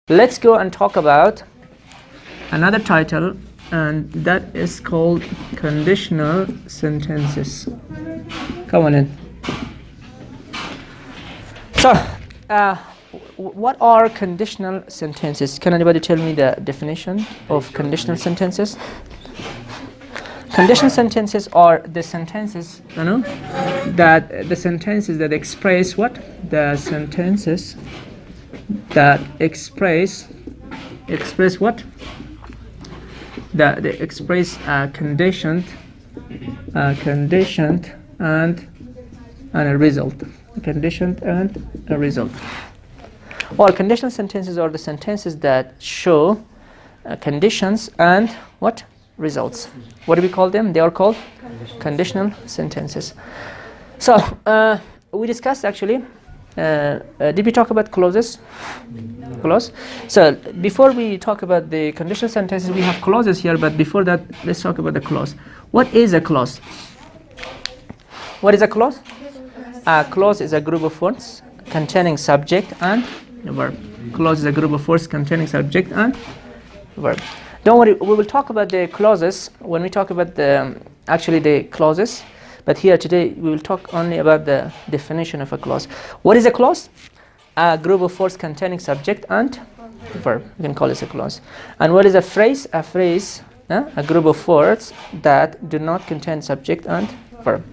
Let's go and talk about another title, and that is called conditional sentences. Come on in. So, what are conditional sentences? Can anybody tell me the definition of conditional sentences? Conditional sentences are the sentences, the sentences that express what? The sentences that express what? They express conditioned and a result. Conditioned and a result. All conditional sentences are the sentences that show conditions and what? Results. What do we call them? They are called conditional sentences. So we discussed actually. Did we talk about clauses? Clause. So before we talk about the conditional sentences, we have clauses here. But before that, let's talk about the clause. What is a clause? What is a clause? A clause is a group of words containing subject and verb. Clause is a group of words containing subject and verb. Don't worry, we will talk about the clauses when we talk about the clauses. But here today we will talk only about the definition of a clause. What is a clause? A group of words containing subject and verb. You can call it a clause. And what is a phrase? A phrase, a group of words that do not contain subject and verb.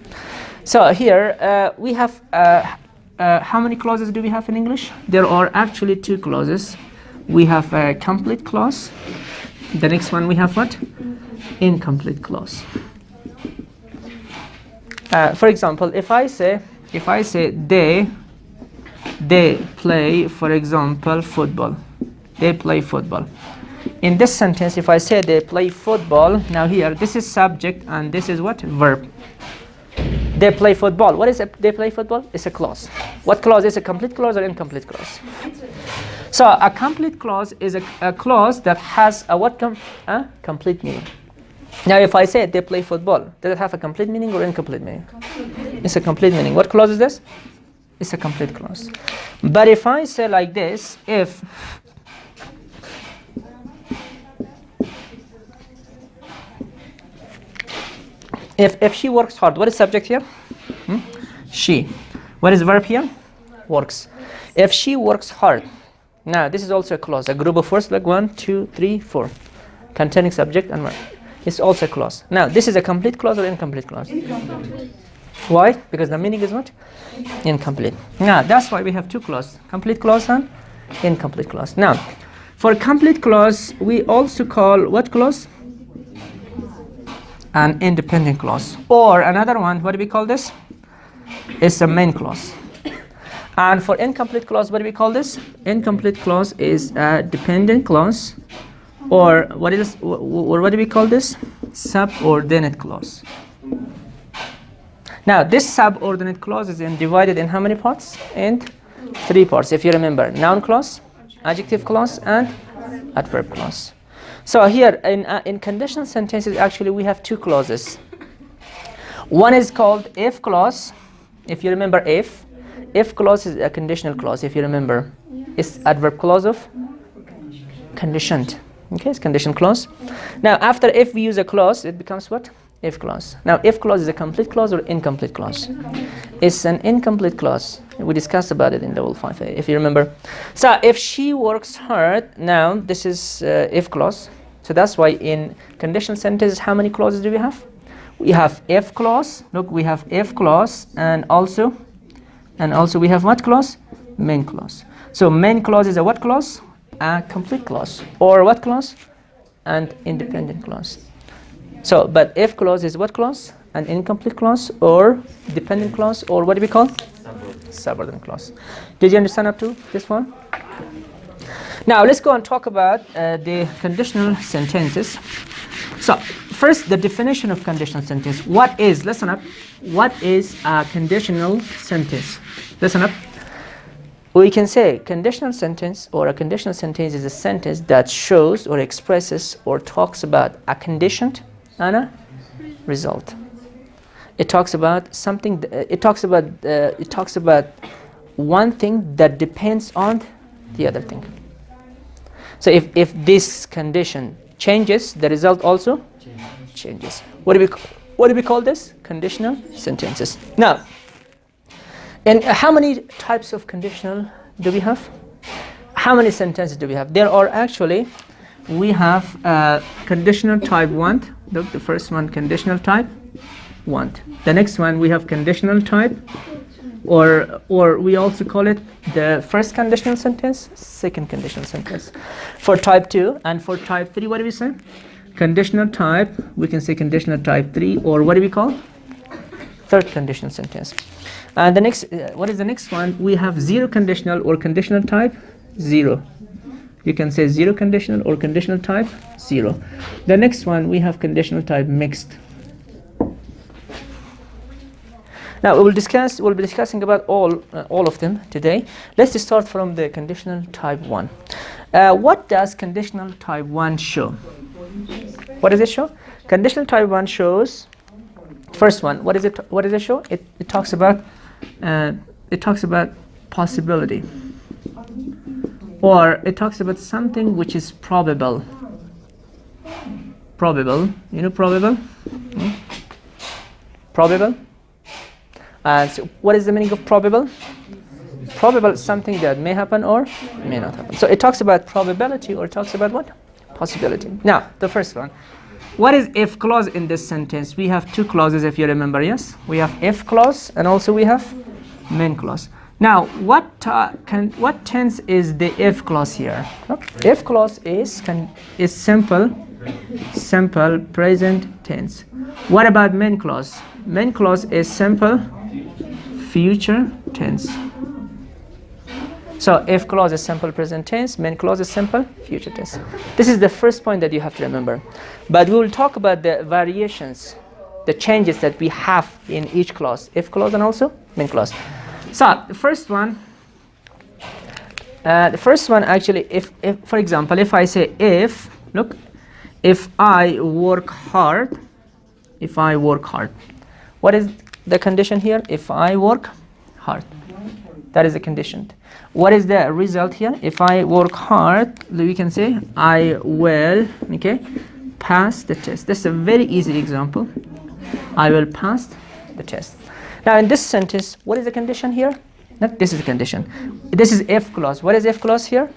So here we have, how many clauses do we have in English? There are actually two clauses. We have a complete clause. The next one we have what? Incomplete clause. For example, if I say they play, for example, football. They play football. In this sentence, if I say they play football, now here this is subject and this is what? Verb. They play football. What is they play football? It's a clause. What clause is a complete clause or incomplete clause? So a complete clause is a clause that has a what? Complete meaning. Now if I say they play football, does it have a complete meaning or incomplete meaning? It's a complete meaning. What clause is this? It's a complete clause. But if I say like this, if she works hard, what is subject here? She. What is verb here? Works. If she works hard. Now this is also a clause, a group of words like 1, 2, 3, 4, containing subject and verb. It's also a clause. Now this is a complete clause or incomplete clause? Incomplete. Why? Because the meaning is what? Incomplete. Now that's why we have two clauses, complete clause and incomplete clause. Now for complete clause we also call what clause? An independent clause. Or another one, what do we call this? It's a main clause. And for incomplete clause, what do we call this? Incomplete clause is a dependent clause. Or what is this? Or what do we call this? Subordinate clause. Now this subordinate clause is divided in how many parts? In 3 parts. If you remember, noun clause, adjective clause, and adverb clause. So here in conditional sentences, actually we have 2 clauses. One is called if clause. If you remember, if clause is a conditional clause. If you remember, it's adverb clause of conditioned. Okay, it's conditional clause. Now after if we use a clause, it becomes what? If clause. Now if clause is a complete clause or incomplete clause? It's an incomplete clause. We discussed about it in level 5A, if you remember. So if she works hard, now this is if clause. So that's why in conditional sentences, how many clauses do we have? We have if clause. Look, we have if clause, and also we have what clause? Main clause. So main clause is a what clause? A complete clause. Or what clause? An independent clause. So, but if clause is what clause? An incomplete clause or dependent clause, or what do we call? Subordinate clause. Did you understand up to this one? Now let's go and talk about the conditional sentences. So first, the definition of conditional sentence. What is, listen up, what is a conditional sentence? Listen up. We can say conditional sentence or a conditional sentence is a sentence that shows or expresses or talks about a condition and a result. It talks about something. It talks about one thing that depends on the other thing. So if this condition changes, the result also changes. What do we call this? Conditional sentences. Now, and how many types of conditional do we have? How many sentences do we have? There are actually, we have conditional type 1. Look, the first one, conditional type 1. The next one, we have conditional type, or we also call it the first conditional sentence, second conditional sentence. For type 2 and for type 3, what do we say? Conditional type, we can say conditional type 3, or what do we call? Third conditional sentence. And the next, what is the next one? We have zero conditional or conditional type 0. You can say zero conditional or conditional type 0. The next one, we have conditional type mixed. Now we'll be discussing about all of them today. Let's start from the conditional type 1. What does conditional type 1 show? What does it show? Conditional type 1 shows, first one, what does it show? It talks about possibility, or it talks about something which is probable. Probable, you know probable? Probable. And so what is the meaning of probable? Probable is something that may happen or may not happen. So it talks about probability, or it talks about what? Possibility. Now, the first one. What is if clause in this sentence? We have two clauses, if you remember, yes? We have if clause and also we have main clause. Now, what tense is the if clause here? If clause is simple present tense. What about main clause? Main clause is simple future tense. So if clause is simple present tense, main clause is simple future tense. This is the first point that you have to remember. But we will talk about the variations, the changes that we have in each clause, if clause and also main clause. So the first one actually, if for example, if I say if I work hard, what is the condition here? If I work hard, that is the condition. What is the result here? If I work hard, we can say I will, pass the test. This is a very easy example. I will pass the test. Now in this sentence, what is the condition here? This is the condition. This is if clause. What is if clause here?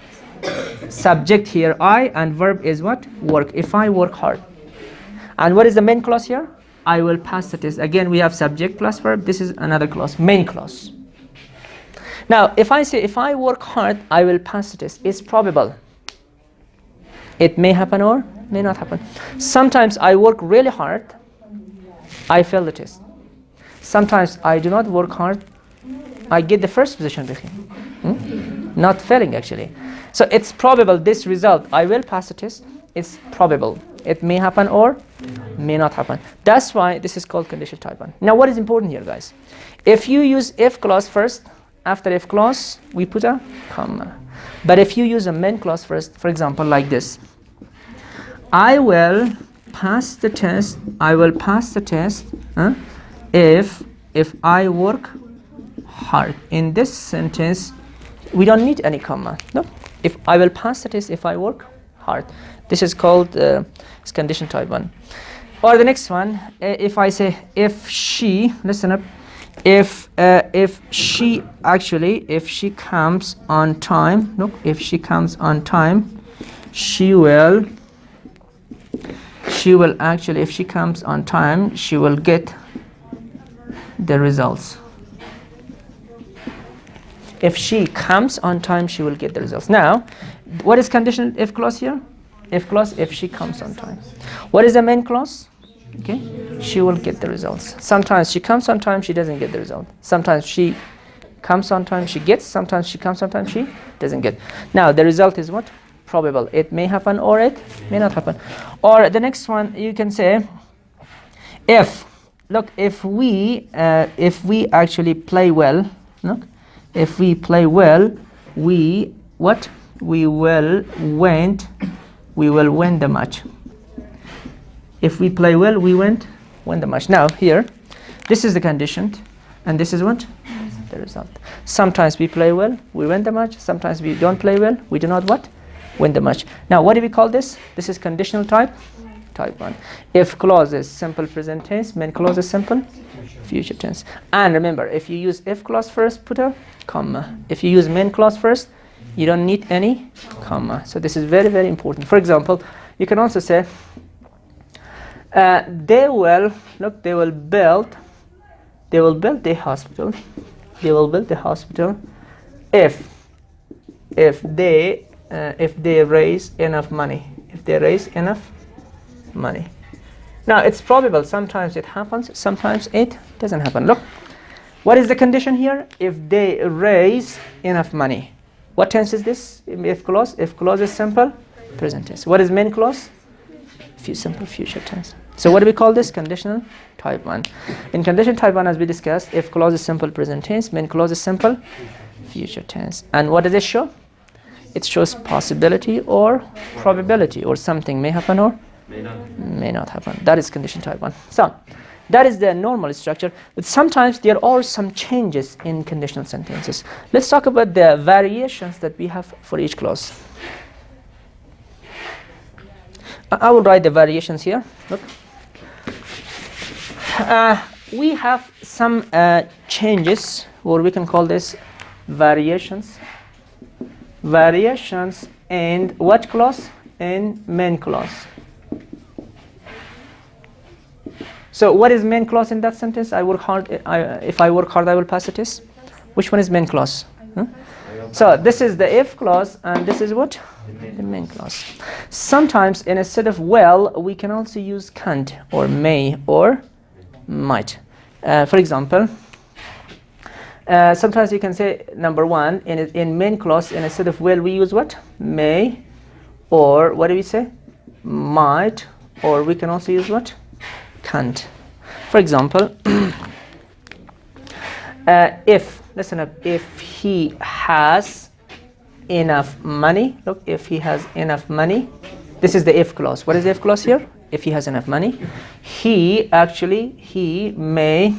Subject here I, and verb is what? Work. If I work hard. And what is the main clause here? I will pass the test. Again, we have subject plus verb. This is another clause, main clause. Now, if I say, if I work hard, I will pass the test, it's probable. It may happen or may not happen. Sometimes I work really hard, I fail the test. Sometimes I do not work hard, I get the first position. Not failing, actually. So it's probable, this result, I will pass the test, it's probable. It may happen or may not happen. That's why this is called conditional type 1. Now, what is important here, guys? If you use if clause first, after if clause, we put a comma. But if you use a main clause first, for example, like this, I will pass the test, if I work hard. In this sentence, we don't need any comma. No, if I will pass the test if I work hard. This is called conditional type 1. Or the next one, if I say if she, listen up, if she comes on time, if she comes on time, she will actually, if she comes on time, she will get the results. If she comes on time, she will get the results. Now, what is conditional if clause here? If clause, if she comes on time. What is the main clause? Okay, she will get the results. Sometimes she comes on time, she doesn't get the result. Sometimes she comes on time, she gets. Sometimes she comes on time, she doesn't get. Now the result is what? Probable. It may happen or it may not happen. Or the next one, you can say, if we actually play well, if we play well, we will win the match. If we play well, we win the match. Now here, this is the condition, and this is what? The result. Sometimes we play well, we win the match. Sometimes we don't play well, we do not what? when the much. Now, what do we call this? This is conditional type. Type 1. If clause is simple present tense, main clause is simple future tense. And remember, if you use if clause first, put a comma. If you use main clause first, you don't need any comma. So this is very, very important. For example, you can also say they will build the hospital. They will build the hospital if they raise enough money. If they raise enough money. Now it's probable sometimes it happens, sometimes it doesn't happen. Look, what is the condition here? If they raise enough money. What tense is this? If clause. If clause is simple present tense. What is main clause? Simple future tense. So what do we call this? Conditional type 1. In conditional type 1, as we discussed, if clause is simple present tense, main clause is simple future tense. And what does it show? It shows possibility or probability, or something may happen or may not happen. That is condition type 1. So that is the normal structure, but sometimes there are some changes in conditional sentences. Let's talk about the variations that we have for each clause. I will write the variations here. Look, we have some changes, or we can call this variations. Variations in what clause? In main clause. So what is main clause in that sentence? I work hard. If I work hard, I will pass a test. Which one is main clause? Huh? So this is the if clause, and this is what? The main clause. Sometimes instead of will, we can also use can't or may or might. For example, sometimes you can say number 1 in main clause, instead of will, we use what? May, or what do we say? Might, or we can also use what? Can't. For example, listen up, if he has enough money. Look, if he has enough money, this is the if clause. What is the if clause here? If he has enough money, he may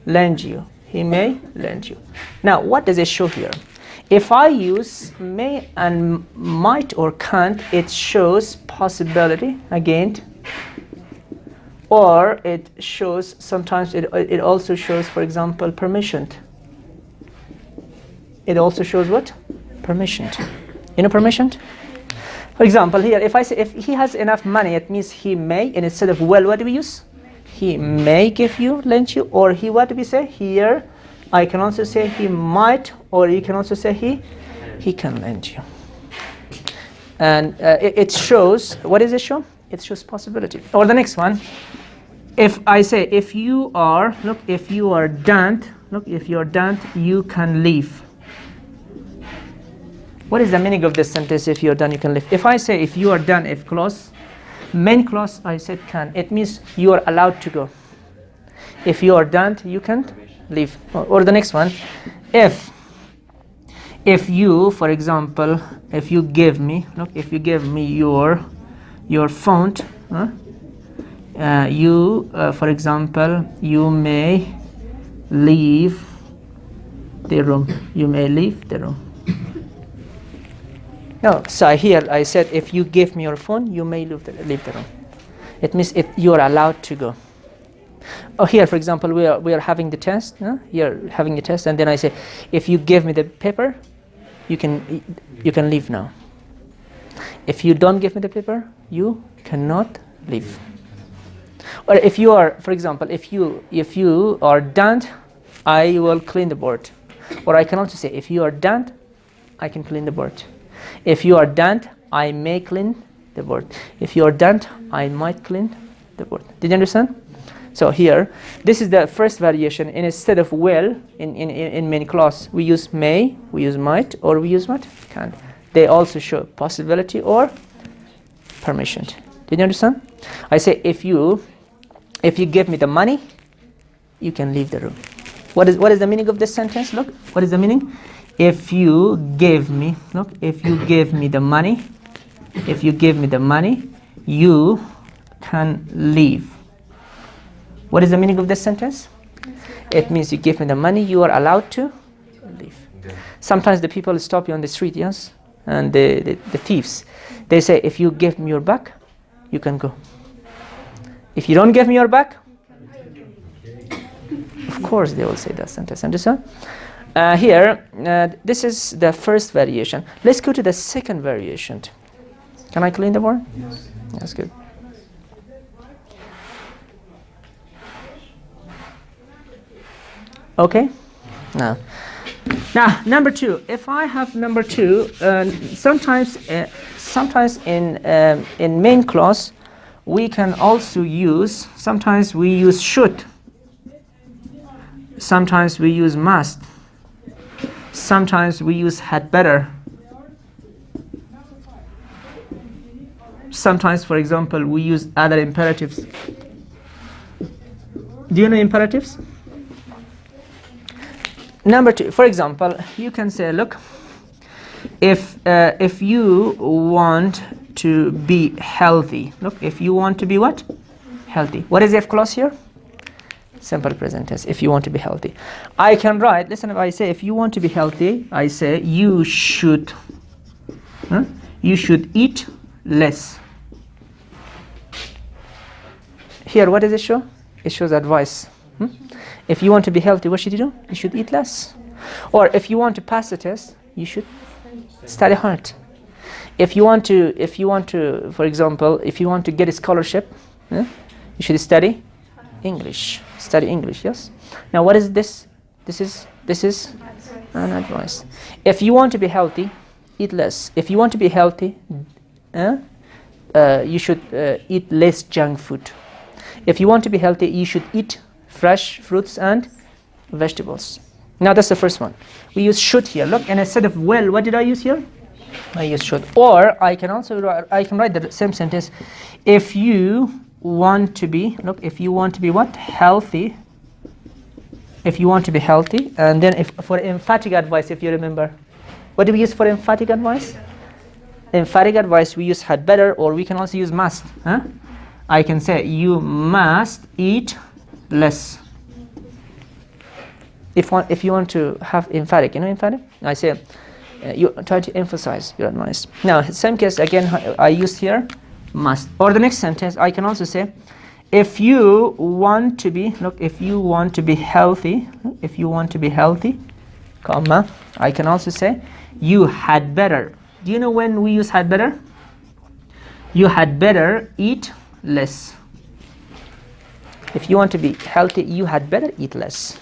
lend you. He may lend you. Now, what does it show here? If I use may and might or can't, it shows possibility again, or it shows, sometimes it also shows, for example, permissioned. It also shows what? Permissioned. You know permissioned? For example, here, if I say if he has enough money, it means he may, and instead of well, what do we use? He may give you, lend you, or he, what do we say? Here, I can also say he might, or you can also say he can lend you. And it shows, what does it show? It shows possibility. Or the next one, if I say, if you are done, you can leave. What is the meaning of this sentence? If you're done, you can leave. If I say, if you are done, if clause, main clause, I said can. It means you are allowed to go. If you are done, you can leave. Or the next one, if you, for example, if you give me your phone, for example, you may leave the room. You may leave the room. No, so here I said, if you give me your phone, you may leave the room. It means you are allowed to go. Oh, here, for example, we are having the test. You're having the test, and then I say, if you give me the paper, you can leave now. If you don't give me the paper, you cannot leave. Or if you are, for example, if you are done, I will clean the board. Or I can also say, if you are done, I can clean the board. If you are done, I may clean the board. If you are done, I might clean the board. Did you understand? So here, this is the first variation. And instead of will, in main clause, we use may, we use might, or we use what? Can. They also show possibility or permission. Did you understand? I say, if you give me the money, you can leave the room. What is the meaning of this sentence? Look, what is the meaning? If you give me the money, you can leave. What is the meaning of this sentence? It means you give me the money, you are allowed to leave. Sometimes the people stop you on the street, yes? and the thieves. They say, if you give me your back, you can go. If you don't give me your back, of course they will say that sentence. Understand? Here, this is the first variation. Let's go to the second variation. Can I clean the board? Yes. That's good. Okay. Now number 2. If I have number 2, sometimes in main clause we can also use. Sometimes we use should. Sometimes we use must. Sometimes we use had better. Sometimes, for example, we use other imperatives. Do you know imperatives? Number 2, for example, you can say, look, if you want to be healthy, look, if you want to be what? Healthy. What is the if clause here? Simple present tense. If you want to be healthy, I can write. Listen, if I say if you want to be healthy, I say you should eat less. Here, what does it show? It shows advice. If you want to be healthy, what should you do? You should eat less. Or if you want to pass the test, you should study hard. If you want to, for example, if you want to get a scholarship, you should study English. Study English, yes. Now, what is this? This is an advice. If you want to be healthy, eat less. If you want to be healthy, you should eat less junk food. If you want to be healthy, you should eat fresh fruits and vegetables. Now that's the first one. We use should here. Look, and instead of will, what did I use here? I use should. Or I can write the same sentence. If you want to be, look, if you want to be what? Healthy. If you want to be healthy, and then if for emphatic advice, if you remember, what do we use for emphatic advice? Emphatic advice we use had better, or we can also use must. I can say you must eat less. If you want to have emphatic, you know emphatic? I say you try to emphasize your advice. Now, same case again. I used here must. Or the next sentence, I can also say, if you want to be, look, if you want to be healthy, if you want to be healthy, comma, I can also say, you had better. Do you know when we use had better? You had better eat less. If you want to be healthy, you had better eat less.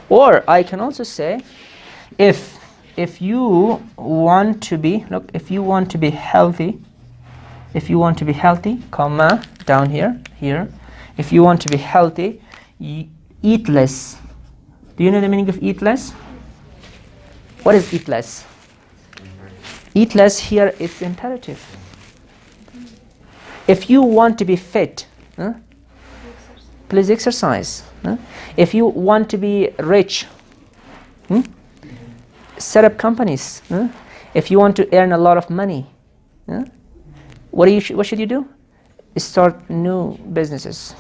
Or I can also say, if you want to be, look, if you want to be healthy, if you want to be healthy, comma, down here, if you want to be healthy, eat less. Do you know the meaning of eat less? What is eat less? Eat less here is imperative. If you want to be fit, please exercise. If you want to be rich, set up companies. If you want to earn a lot of money, what should you do? Start new businesses.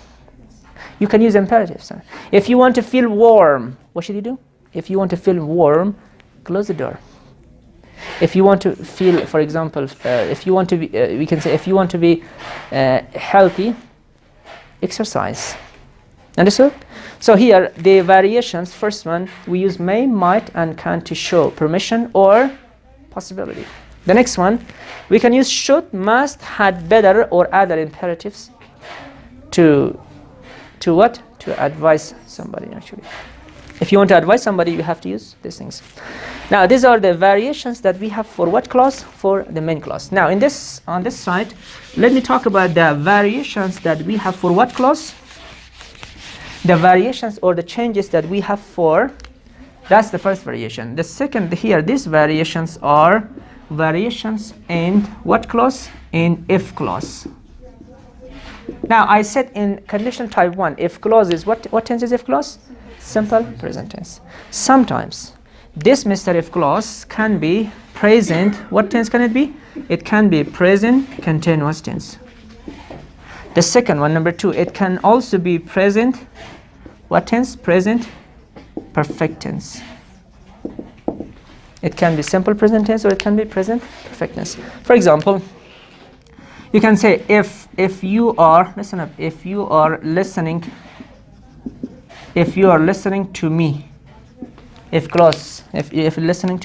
You can use imperatives. If you want to feel warm, what should you do? If you want to feel warm, close the door. If you want to feel, for example, if you want to be, we can say, if you want to be healthy, exercise. Understood? So here, the variations, first one, we use may, might, and can to show permission or possibility. The next one, we can use should, must, had better, or other imperatives to what? To advise somebody, actually. If you want to advise somebody, you have to use these things. Now, these are the variations that we have for what clause? For the main clause. Now, on this side, let me talk about the variations that we have for what clause? The variations or the changes that we have for, that's the first variation. The second here, these variations are variations in what clause? In if clause. Now, I said in conditional type 1, if clause is what tense is if clause? Simple present tense. Sometimes this Mr. if clause can be present. What tense can it be? It can be present continuous tense. The second one, number 2, it can also be present. What tense? Present perfect tense. It can be simple present tense or it can be present perfect tense. For example, you can say if you are, listen up, if you are listening to me, if you're listening to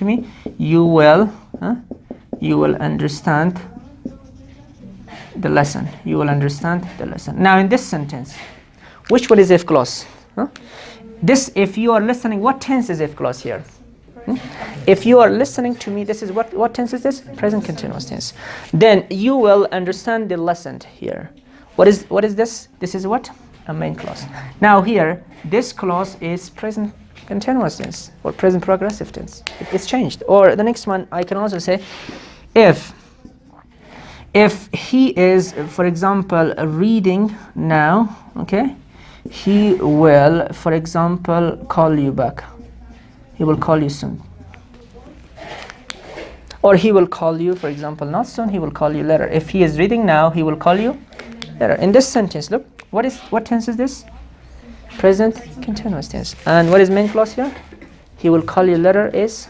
me, you will understand the lesson. You will understand the lesson. Now in this sentence, which one is if clause? This, if you are listening, what tense is if clause here? If you are listening to me, this is what tense is this? Present continuous tense. Then you will understand the lesson here. What is this? This is what? A main clause. Now here, this clause is present continuous tense or present progressive tense. It's changed. Or the next one, I can also say, if he is, for example, reading now, okay, he will, for example, call you back. He will call you soon. Or he will call you, for example, not soon, he will call you later. If he is reading now, he will call you later. In this sentence, look, what tense is this? Present continuous tense. And what is main clause here? He will call you later is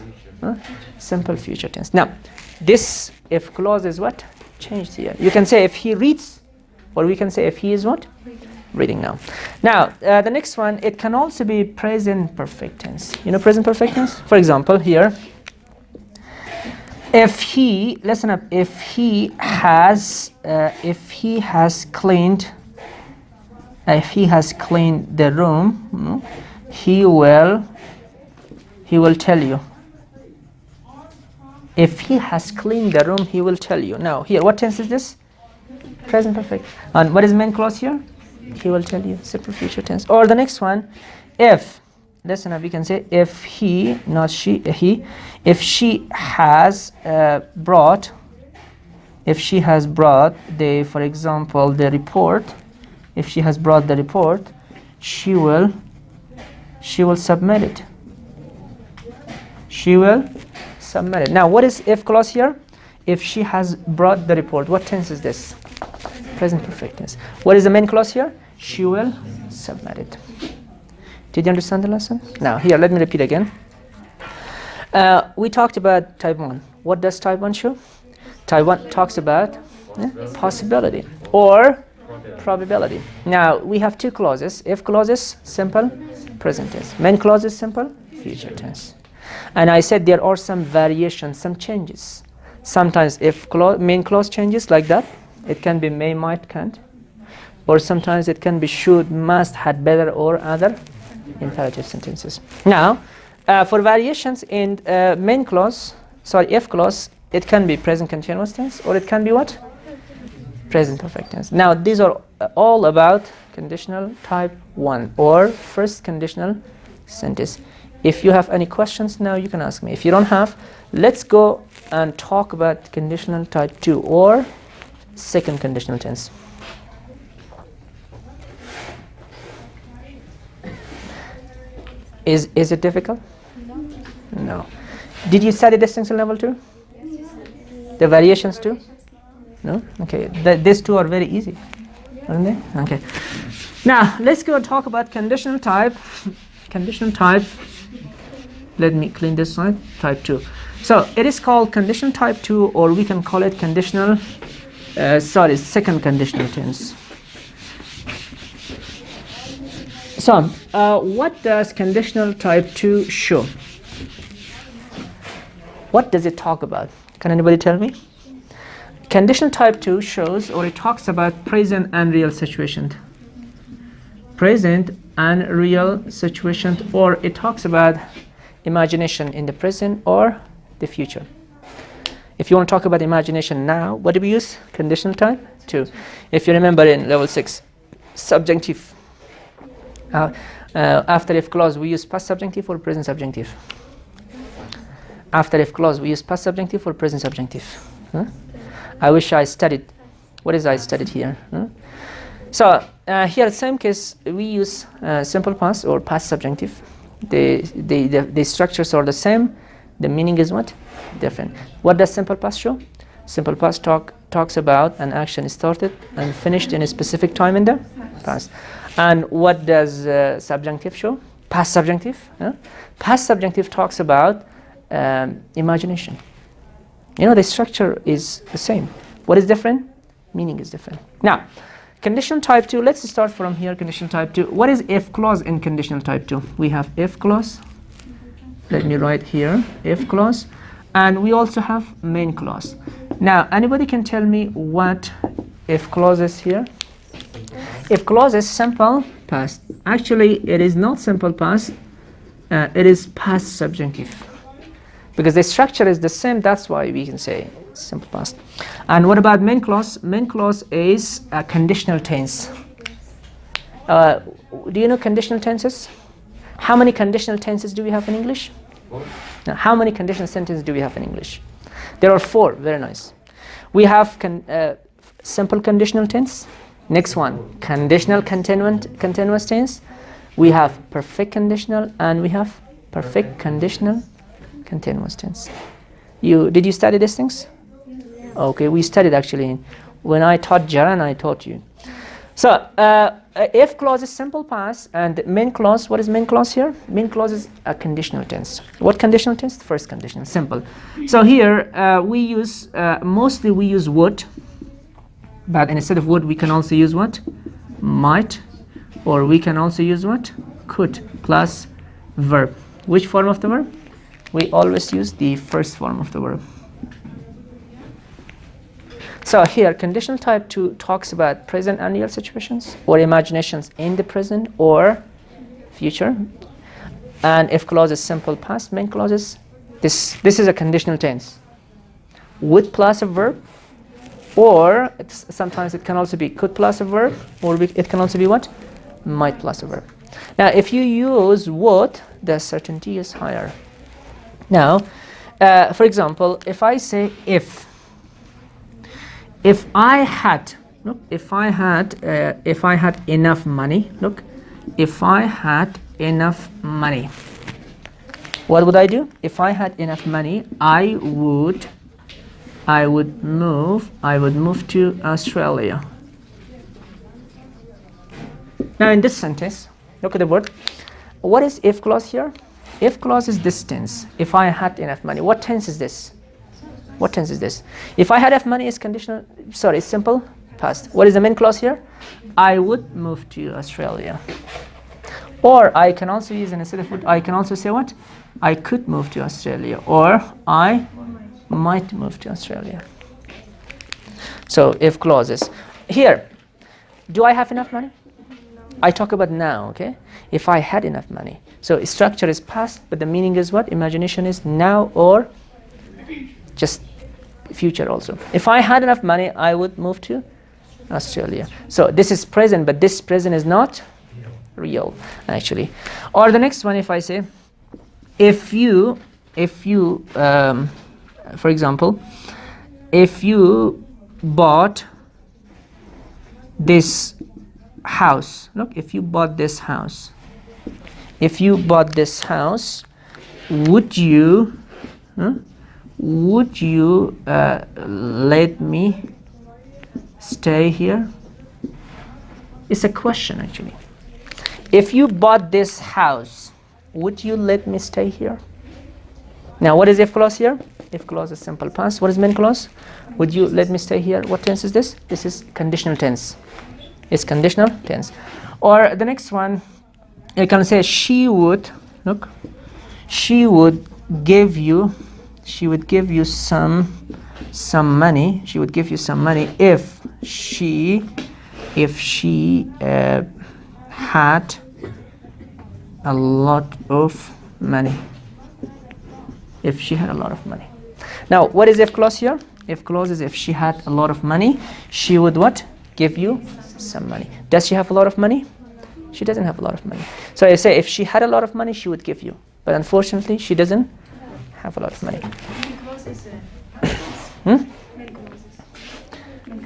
simple future tense. Now, this if clause is what? Changed here. You can say if he reads, or we can say if he is what? Reading now. Now, the next one, it can also be present perfect tense. You know present perfect tense? For example, here, if he, listen up, if he has cleaned the room, he will tell you. If he has cleaned the room, he will tell you. Now, here, what tense is this? Present perfect. And what is main clause here? He will tell you, simple future tense. Or the next one, if, listen up, we can say if he, not she, if she has brought the, for example, the report, if she has brought the report, she will submit it. She will submit it. Now, what is if clause here? If she has brought the report, what tense is this? Present perfect tense. What is the main clause here? She will submit it. Did you understand the lesson? Now, here, let me repeat again. We talked about type 1. What does type 1 show? Type 1 talks about possibility or probability. Now, we have two clauses. If clause is simple, present tense. Main clause is simple, future tense. And I said there are some variations, some changes. Sometimes if main clause changes like that, it can be may, might, can't. Or sometimes it can be should, must, had, better, or other imperative sentences. Now, for variations in if clause, it can be present continuous tense, or it can be what? Present perfect tense. Now, these are all about conditional type 1, or first conditional sentence. If you have any questions now, you can ask me. If you don't have, let's go and talk about conditional type 2, or second conditional tense. Is it difficult? No. Did you study distinction level 2? Yes. The variations too? No? Okay. These two are very easy, aren't they? Okay. Now, let's go and talk about conditional type. Conditional type. Let me clean this side. Type 2. So, it is called conditional type 2, or we can call it conditional, second conditional tense. So, what does conditional type 2 show? What does it talk about? Can anybody tell me? Conditional type 2 shows, or it talks about present and real situation. Present and real situation, or it talks about imagination in the present or the future. If you want to talk about imagination now, what do we use? Conditional type 2. If you remember in level 6, subjunctive. After if clause, we use past subjunctive or present subjunctive. After if clause, we use past subjunctive or present subjunctive. I wish I studied. What is I studied here? So here, same case, we use simple past or past subjunctive. The structures are the same. The meaning is what? Different. What does simple past show? Simple past talks about an action started and finished in a specific time in the past. And what does subjunctive show? Past subjunctive. Past subjunctive talks about imagination. You know, the structure is the same. What is different? Meaning is different. Now, conditional type 2, let's start from here, conditional type 2. What is if clause in conditional type 2? We have if clause. Let me write here, if clause. And we also have main clause. Now, anybody can tell me what if clause is here? If clause is simple past. Actually, it is not simple past. It is past subjunctive. Because the structure is the same, that's why we can say simple past. And what about main clause? Main clause is a conditional tense. Do you know conditional tenses? How many conditional tenses do we have in English? Now, how many conditional sentences do we have in English? There are 4. Very nice. We have simple conditional tense. Next one, conditional continuous tense. We have perfect conditional, and we have perfect conditional continuous tense. Did you study these things? Okay, we studied actually. When I taught Jaran, I taught you. So, if clause is simple past, and main clause, what is main clause here? Main clause is a conditional tense. What conditional tense? First conditional, simple. So here, we use, mostly we use would, but instead of would, we can also use what? Might, or we can also use what? Could, plus verb. Which form of the verb? We always use the first form of the verb. So here, conditional type 2 talks about present and real situations, or imaginations in the present or future. And if clause is simple past, main clause is this is a conditional tense with plus a verb, or sometimes it can also be could plus a verb, or it can also be what? Might plus a verb. Now, if you use would, the certainty is higher. Now, for example, if I say if I had, look, if I had enough money, look, if I had enough money, what would I do? If I had enough money, I would move to Australia. Now, in this sentence, look at the word. What is if clause here? If clause is this tense. If I had enough money. What tense is this? What tense is this? If I had enough money is conditional, sorry, it's simple past. What is the main clause here? I would move to Australia. Or I can also use, instead of would, I can also say what? I could move to Australia, or I might move to Australia. So if clauses. Here, do I have enough money? I talk about now, okay? If I had enough money. So structure is past, but the meaning is what? Imagination is now or just future also. If I had enough money, I would move to Australia. So this is present, but this present is not real, actually. Or the next one, if I say, if you, for example, if you bought this house, look, if you bought this house, would you let me stay here? It's a question, actually. If you bought this house, would you let me stay here? Now, what is if clause here? If clause is simple past. What is main clause? Would you let me stay here? What tense is this? This is conditional tense. It's conditional tense. Or the next one, you can say she would, look, she would give you some money. She would give you some money if she had a lot of money. If she had a lot of money. Now, what is if clause here? If clause is if she had a lot of money, she would what? Give you some money. Does she have a lot of money? She doesn't have a lot of money. So I say if she had a lot of money, she would give you. But unfortunately, she doesn't have a lot of money.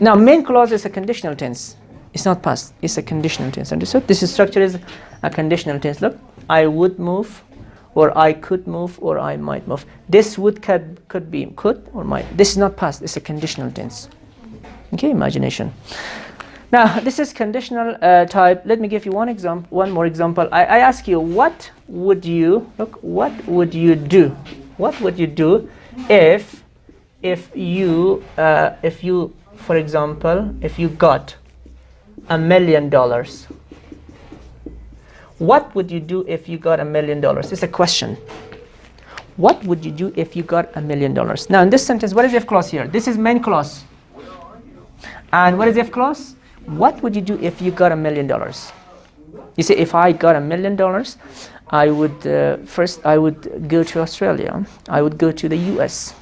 Now, main clause is a conditional tense. It's not past. It's a conditional tense. Understood? This structure is a conditional tense. Look, I would move, or I could move, or I might move. This would could be could or might. This is not past. It's a conditional tense. Okay, imagination. Now, this is conditional type. Let me give you one more example. I ask you, what would you do What would you do if you for example, if you got $1 million? What would you do if you got $1 million? It's a question. What would you do if you got $1 million? Now in this sentence, what is if clause here? This is main clause. And what is if clause? What would you do if you got $1 million? You say, if I got $1 million, I would first I would go to Australia. I would go to the US.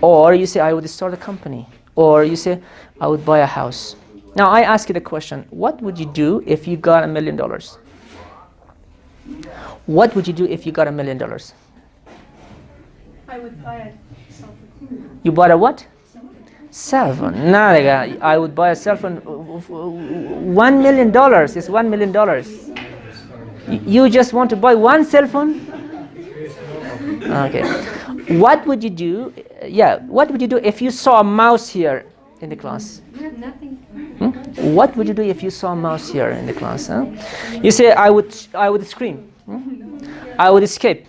Or you say, I would start a company. Or you say, I would buy a house. Now I ask you the question, what would you do if you got $1 million? What would you do if you got $1 million? I would buy a cell phone. You bought a what? Cell phone. No, I would buy a cell phone. $1 million. It's $1 million. You just want to buy one cell phone? Okay. What would you do? Yeah. What would you do if you saw a mouse here in the class? Nothing. What would you do if you saw a mouse here in the class? Huh? You say, I would scream. I would escape.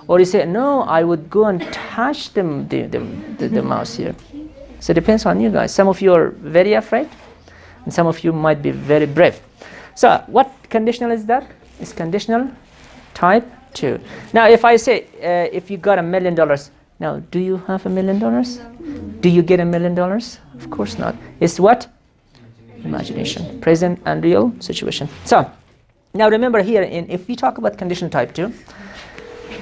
Or you say, no, I would go and touch the mouse here. So it depends on you guys. Some of you are very afraid, and some of you might be very brave. So what conditional is that? It's conditional type 2. Now if I say, if you got $1 million, now do you have $1 million? No. Do you get $1 million? Of course not. It's what? Imagination. Present and real situation. So now remember here, if we talk about conditional type 2,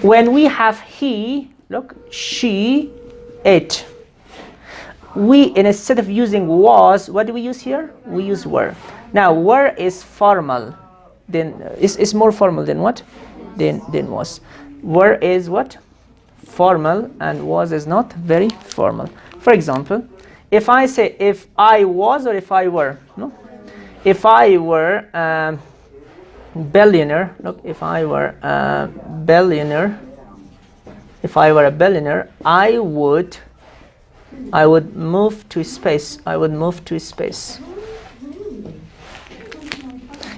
when we have he, look, she, it, we, instead of using was, what do we use here? We use were. Now were is formal, then is more formal than what? Than was. Were is what? Formal, and was is not very formal. For example, if I say if I was or if I were, no? If I were billionaire, look, if I were a billionaire, I would move to space. I would move to space.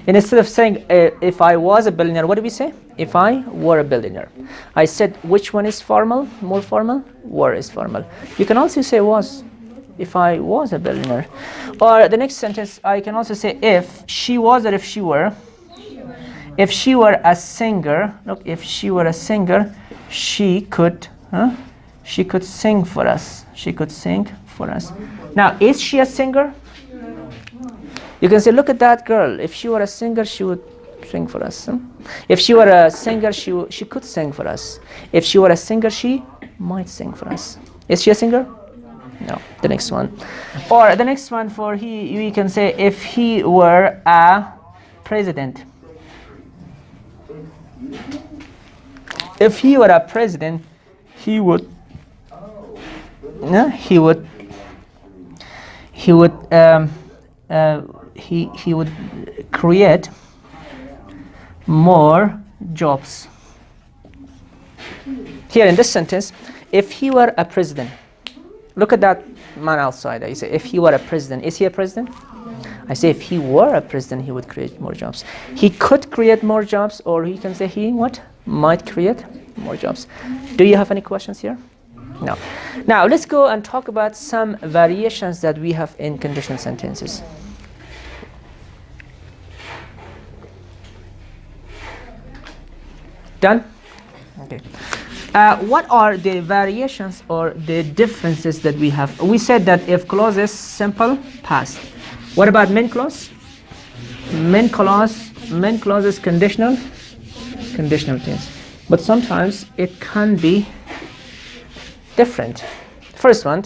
And instead of saying if I was a billionaire, what do we say? If I were a billionaire. I said which one is formal, more formal? Were is formal. You can also say was, if I was a billionaire. Or the next sentence, I can also say if she was or if she were. If she were a singer, look, if she were a singer, she could sing for us. She could sing for us. Now, is she a singer? You can say, look at that girl. If she were a singer, she would sing for us. If she were a singer, she could sing for us. If she were a singer, she might sing for us. Is she a singer? No. The next one. Or the next one for he, we can say, if he were a president. If he were a president, he would create more jobs. Here in this sentence, if he were a president, look at that man outside. I say, if he were a president, is he a president? I say, if he were a president, he would create more jobs. He could create more jobs, or he can say he what? Might create more jobs. Do you have any questions here? No. Now let's go and talk about some variations that we have in conditional sentences. Done? Okay. What are the variations or the differences that we have? We said that if clause is simple, past. What about main clause? Main clause is conditional tense. But sometimes it can be different. First one,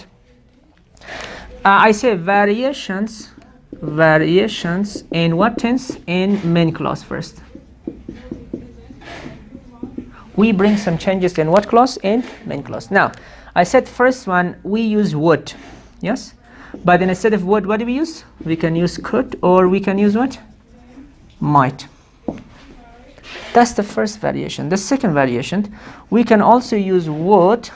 I say variations in what tense? In main clause first. We bring some changes in what clause? In main clause. Now, I said first one, we use would, yes? But then instead of would, what do we use? We can use could, or we can use what? Might. That's the first variation. The second variation, we can also use would,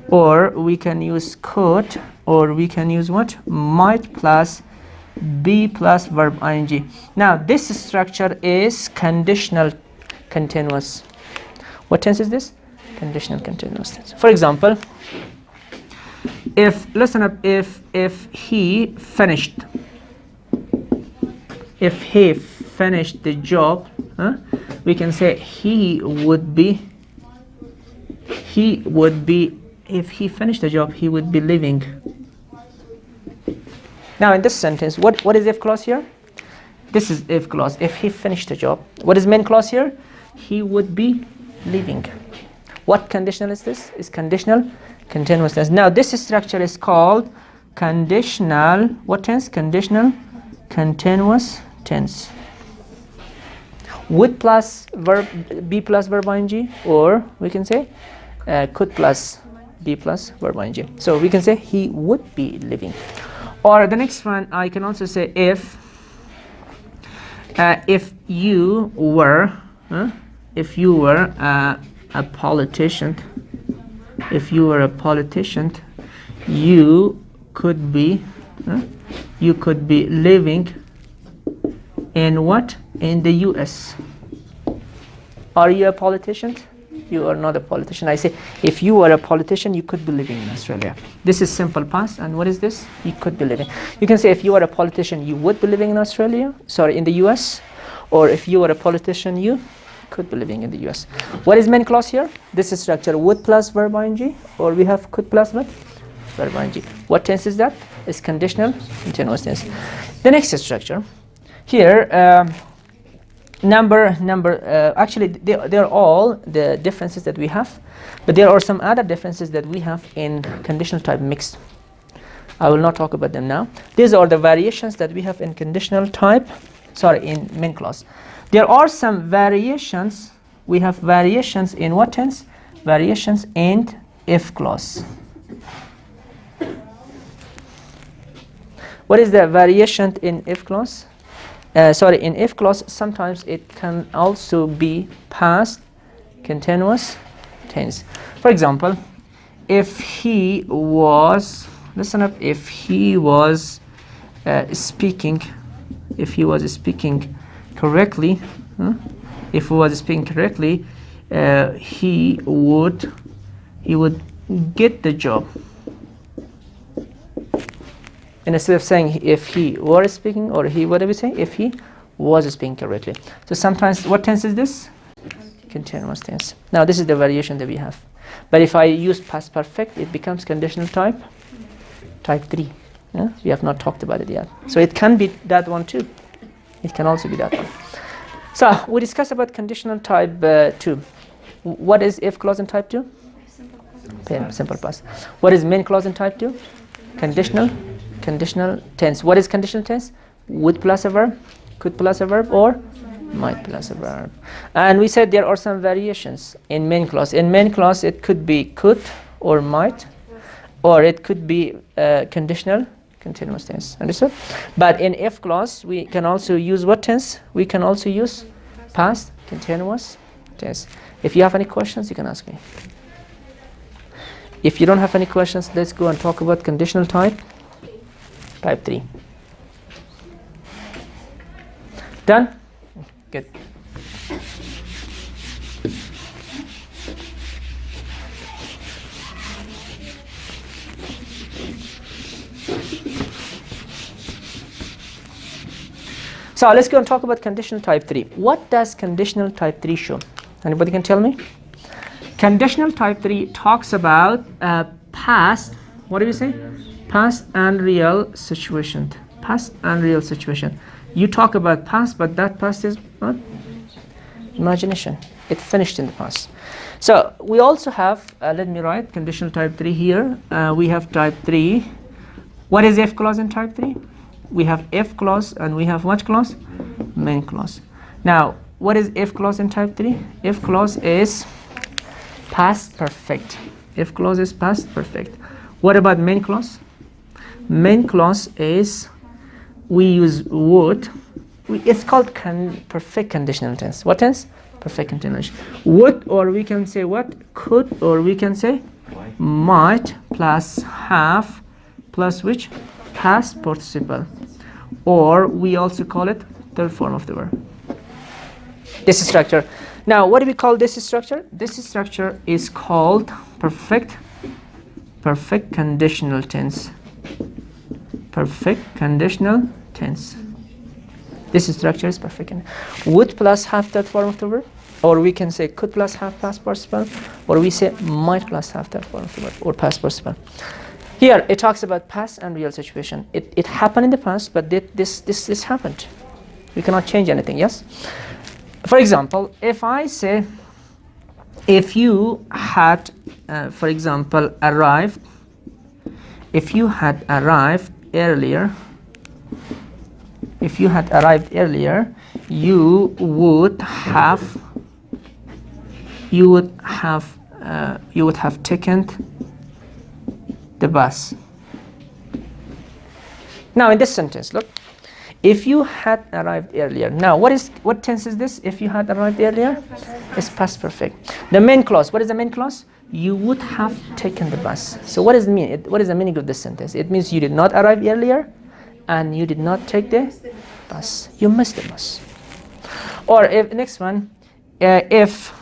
or we can use could, or we can use what? Might plus be plus verb ing. Now, this structure is conditional continuous. What tense is this? conditional continuous tense. For example, if, listen up, if he finished, if he finished the job, we can say he would be, if he finished the job, he would be living. Now in this sentence, what is if clause here? This is if clause. If he finished the job. What is main clause here? He would be living. What conditional is this? Is conditional continuous tense. Now this structure is called conditional, what tense? Conditional continuous tense. Would plus verb, be plus verb ing, or we can say could plus be plus verb ing. So we can say he would be living. Or the next one, I can also say if you were a politician, you could be living in what? In the US. Are you a politician? You are not a politician. I say if you were a politician, you could be living in Australia. This is simple past, and what is this? You could be living. You can say if you are a politician, you would be living in Australia, sorry, in the US, or if you were a politician, you could be living in the US. What is main clause here? This is structure would plus verb ing, or we have could plus what? Verb ing. What tense is that? It's conditional continuous tense. The next structure here, actually they're all the differences that we have, but there are some other differences that we have in conditional type mixed. I will not talk about them now. These are the variations that we have in conditional type, sorry, in main clause. There are some variations. We have variations in what tense? Variations in if clause. What is the variation in if clause? In if clause, sometimes it can also be past continuous tense. For example, if he was, listen up, if he was speaking correctly, he would get the job. And instead of saying if he were speaking, or he, what do we say? If he was speaking correctly. So sometimes, what tense is this? Continuous tense. Now this is the variation that we have. But if I use past perfect, it becomes conditional type 3. Yeah? We have not talked about it yet. So it can be that one too. It can also be that one. So we discussed about conditional type 2. What is if clause in type 2? Simple past. What is main clause in type 2? Conditional tense. What is conditional tense? Would plus a verb, could plus a verb, or might plus a verb. And we said there are some variations in main clause. In main clause, it could be could or might, or it could be conditional continuous tense. Understood? But in if clause, we can also use what tense? We can also use past continuous tense. If you have any questions, you can ask me. If you don't have any questions, let's go and talk about conditional type 3. Done? Good. So let's go and talk about conditional type 3. What does conditional type 3 show? Anybody can tell me? Conditional type 3 talks about past, what do we say? Past and real situation. Past and real situation. You talk about past, but that past is what? Imagination. It finished in the past. So we also have, let me write conditional type 3 here. We have type 3. What is if clause in type 3? We have if clause and we have what clause? Main clause. Now, what is if clause in type 3? If clause is past perfect. If clause is past perfect. What about main clause? Main clause is, we use would. It's called perfect conditional tense. What tense? Perfect continuation. Would, or we can say what? Could, or we can say might plus have plus which? Past participle. Or we also call it third form of the verb. This is structure. Now, what do we call this structure? This structure is called perfect conditional tense. Perfect conditional tense. This structure is perfect. Would plus have that form of the verb, or we can say could plus have past participle, or we say might plus have that form of the verb, or past participle. Here it talks about past and real situation. It happened in the past, but this happened. We cannot change anything. Yes. For example, if I say, if you had, for example, arrived. If you had arrived earlier. If you had arrived earlier, you would have taken the bus. Now in this sentence, look, if you had arrived earlier. Now what tense is this? If you had arrived earlier, it's past perfect. The main clause, what is the main clause? You would have taken the bus. So what does it mean? What is the meaning of this sentence? It means you did not arrive earlier and you did not take the bus. You missed the bus. Or if next one, if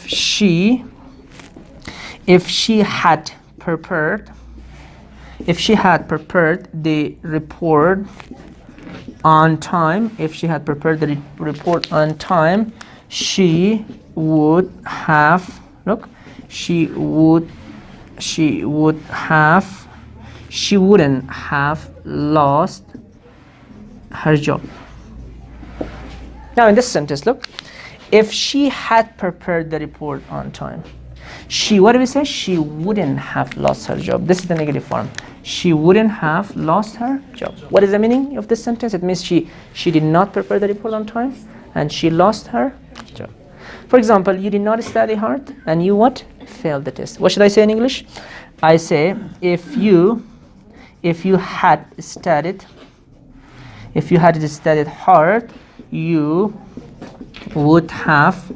she had prepared the report on time, if she had prepared the report on time, she wouldn't have lost her job. Now in this sentence, look, if she had prepared the report on time, what do we say? She wouldn't have lost her job. This is the negative form. She wouldn't have lost her job. What is the meaning of this sentence? It means she did not prepare the report on time and she lost her job. For example, you did not study hard and you what? Failed the test. What should I say in English? I say if you had studied hard, you would have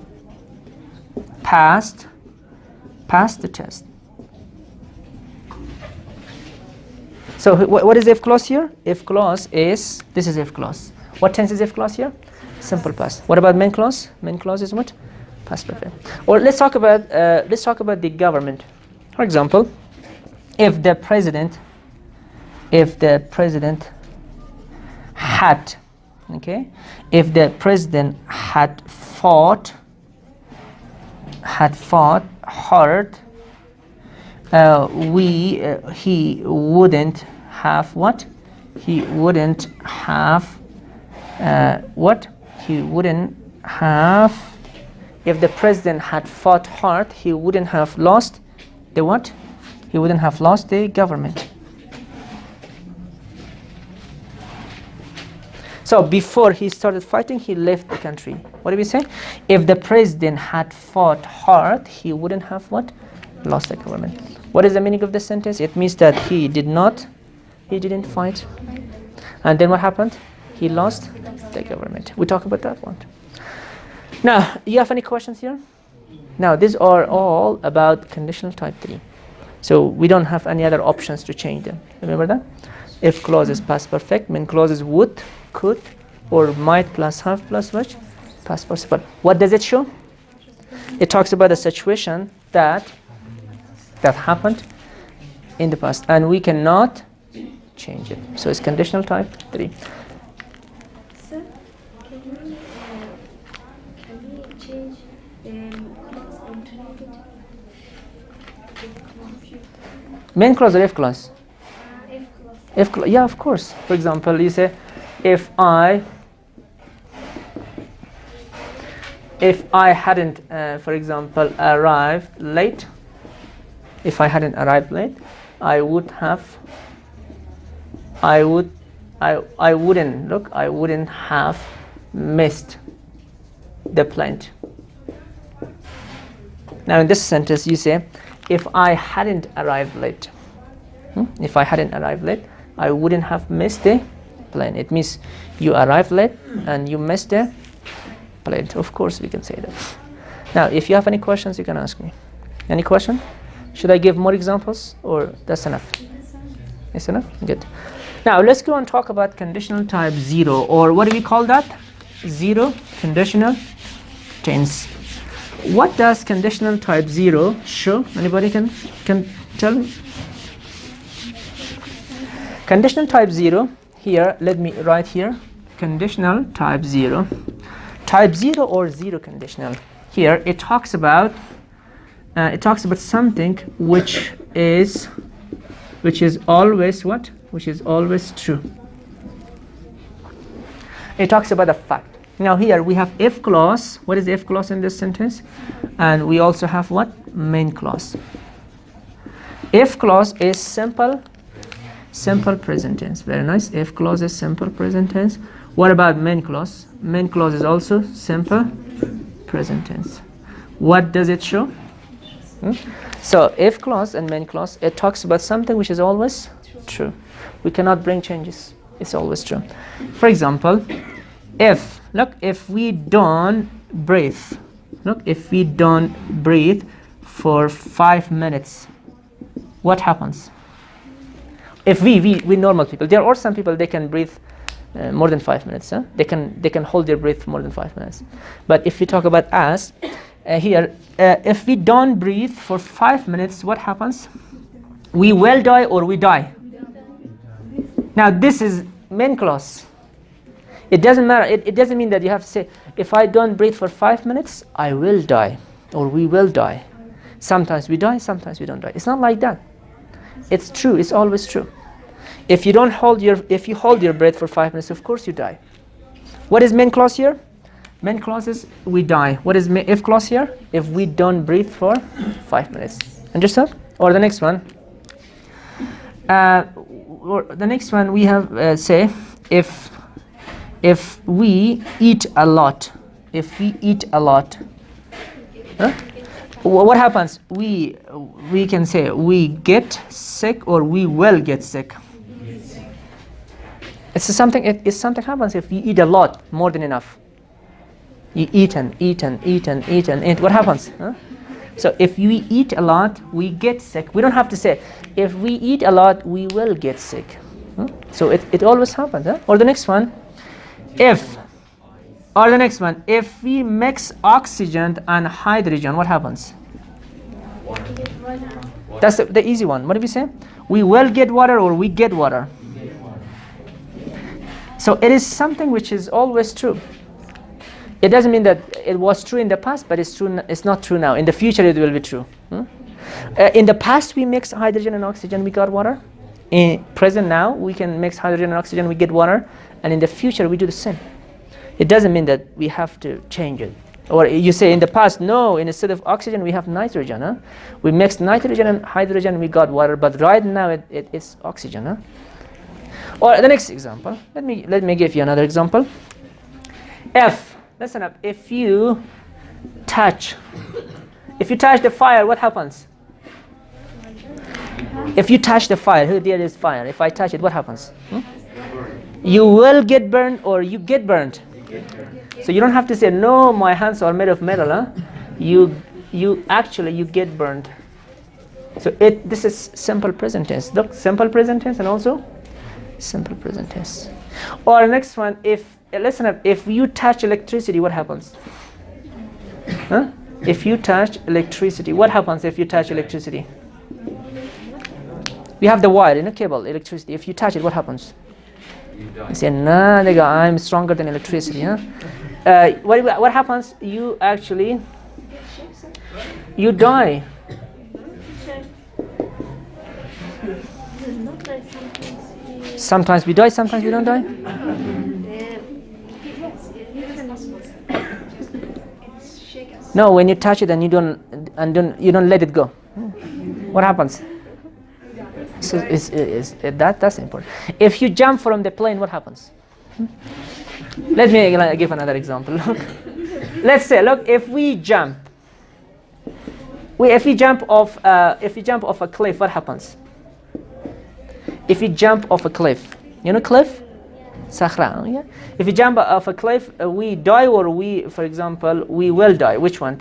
passed the test. So what is if clause here? If clause is, this is if clause. What tense is if clause here? Simple past. What about main clause? Main clause is what? Past perfect. Or let's talk about the government. For example, if the president had fought hard, he wouldn't have what? He wouldn't have if the president had fought hard, he wouldn't have lost the what? He wouldn't have lost the government. So before he started fighting, he left the country. What do we say? If the president had fought hard, he wouldn't have what? Lost the government. What is the meaning of this sentence? It means that he didn't fight. And then what happened? He lost the government. We talk about that one. Now, you have any questions here? Now, these are all about conditional type 3. So we don't have any other options to change them. Remember that? If clause is past perfect, main clause is would, could, or might plus have plus what? Past participle. What does it show? It talks about a situation that happened in the past and we cannot change it. So it's conditional type 3. Sir, can we change clause into negative? Main clause or if clause? If clause. Yeah, of course. For example, you say, if I hadn't, for example, arrived late, I wouldn't have missed the plane. Now in this sentence you say, if I hadn't arrived late, I wouldn't have missed the plane. It means you arrived late and you missed the plane. Of course we can say that. Now if you have any questions, you can ask me. Any question? Should I give more examples or that's enough? That's enough? Good. Now let's go and talk about conditional type 0, or what do we call that? 0 conditional tense. What does conditional type 0 show? Anybody can tell me? Conditional type 0, here, let me write here, conditional type 0. Type 0 or 0 conditional. Here, it talks about something which is always what? Which is always true. It talks about a fact. Now here we have if clause. What is if clause in this sentence? And we also have what? Main clause. If clause is simple present tense. Very nice. If clause is simple present tense. What about main clause? Main clause is also simple present tense. What does it show? So if clause and main clause, it talks about something which is always true. We cannot bring changes. It's always true. For example, if we don't breathe, if we don't breathe for 5 minutes, what happens? If we normal people, there are some people, they can breathe more than 5 minutes. They can hold their breath for more than 5 minutes. But if we talk about us, here, if we don't breathe for 5 minutes, what happens? We will die or we die. Now this is main clause. It doesn't matter. It doesn't mean that you have to say, if I don't breathe for 5 minutes, I will die or we will die. Sometimes we die, sometimes we don't die. It's not like that. It's true. It's always true. If you hold your breath for 5 minutes, of course you die. What is main clause here? Main clause is we die. What is if clause here? If we don't breathe for 5 minutes. Understood? Or the next one. Or the next one we have say if we eat a lot. If we eat a lot. What happens? We can say we get sick or we will get sick. It's something happens if you eat a lot, more than enough. You eat. What happens? So if we eat a lot, we get sick. We don't have to say if we eat a lot, we will get sick. So it always happens. Or the next one, if we mix oxygen and hydrogen, what happens? That's the easy one. What did we say? We will get water or we get water. So it is something which is always true. It doesn't mean that it was true in the past, but it's true. It's not true now. In the future, it will be true. In the past, we mix hydrogen and oxygen, we got water. In present now, we can mix hydrogen and oxygen, we get water. And in the future, we do the same. It doesn't mean that we have to change it. Or you say in the past, no, instead of oxygen, we have nitrogen. We mixed nitrogen and hydrogen, we got water. But right now, it's oxygen. Or the next example. Let me give you another example. Listen up. If you touch the fire, what happens? If you touch the fire, there is fire. If I touch it, what happens? You will get burned or you get burned. So you don't have to say, no, my hands are made of metal. You get burned. So this is simple present tense. Look, simple present tense and also simple present tense. Or next one, listen up, if you touch electricity, what happens? If you touch electricity, what happens if you touch electricity? We have the wire in a cable, electricity. If you touch it, what happens? You say, nah, nigga, I'm stronger than electricity. What happens? You die. Sometimes we die, sometimes we don't die. No, when you touch it and you don't let it go. What happens? So that's important. If you jump from the plane, what happens? Let me give another example. Let's say, look, if we jump off a cliff, what happens? If you jump off a cliff, you know cliff? Sahra, yeah? If you jump off a cliff, we die or for example, we will die. Which one?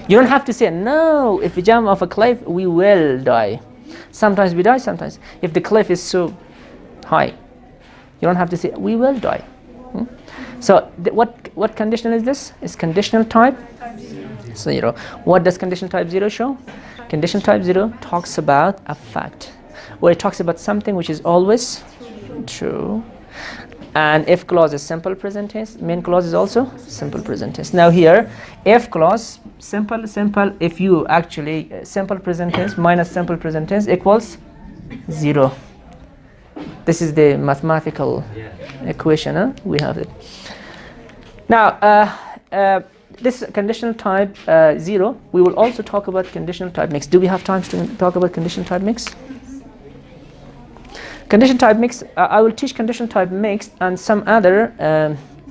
You don't have to say, no, if you jump off a cliff, we will die. Sometimes we die, sometimes. If the cliff is so high, you don't have to say, we will die. So what conditional is this? It's conditional type 0. What does conditional type 0 show? Conditional type 0 talks about a fact, or it talks about something which is always true. And if clause is simple present tense, main clause is also simple present tense. Now here, if clause, simple, if you actually, simple present tense minus simple present tense equals 0. This is the mathematical equation, huh? We have it. Now, this conditional type 0, we will also talk about conditional type mix. Do we have time to talk about conditional type mix? Condition type mix, I will teach condition type mix and some other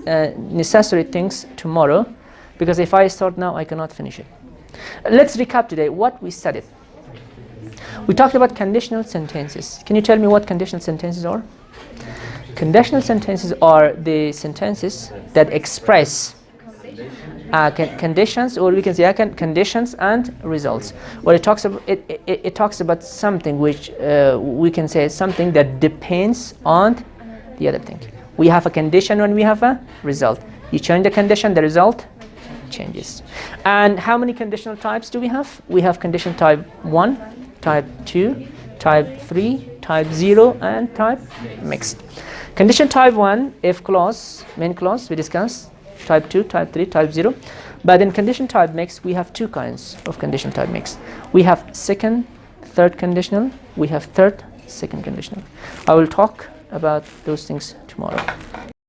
necessary things tomorrow, because if I start now, I cannot finish it. Let's recap today what we studied. We talked about conditional sentences. Can you tell me what conditional sentences are? Conditional sentences are the sentences that express conditions, or we can say conditions and results. Well, it talks about it talks about something which we can say something that depends on the other thing. We have a condition when we have a result. You change the condition, the result changes. And how many conditional types do we have? We have condition type 1, type 2, type 3, type 0, and type mixed. Condition type 1, if clause, main clause, we discussed. Type 2, type 3, type 0. But in condition type mix, we have two kinds of condition type mix. We have second, third conditional. We have third, second conditional. I will talk about those things tomorrow.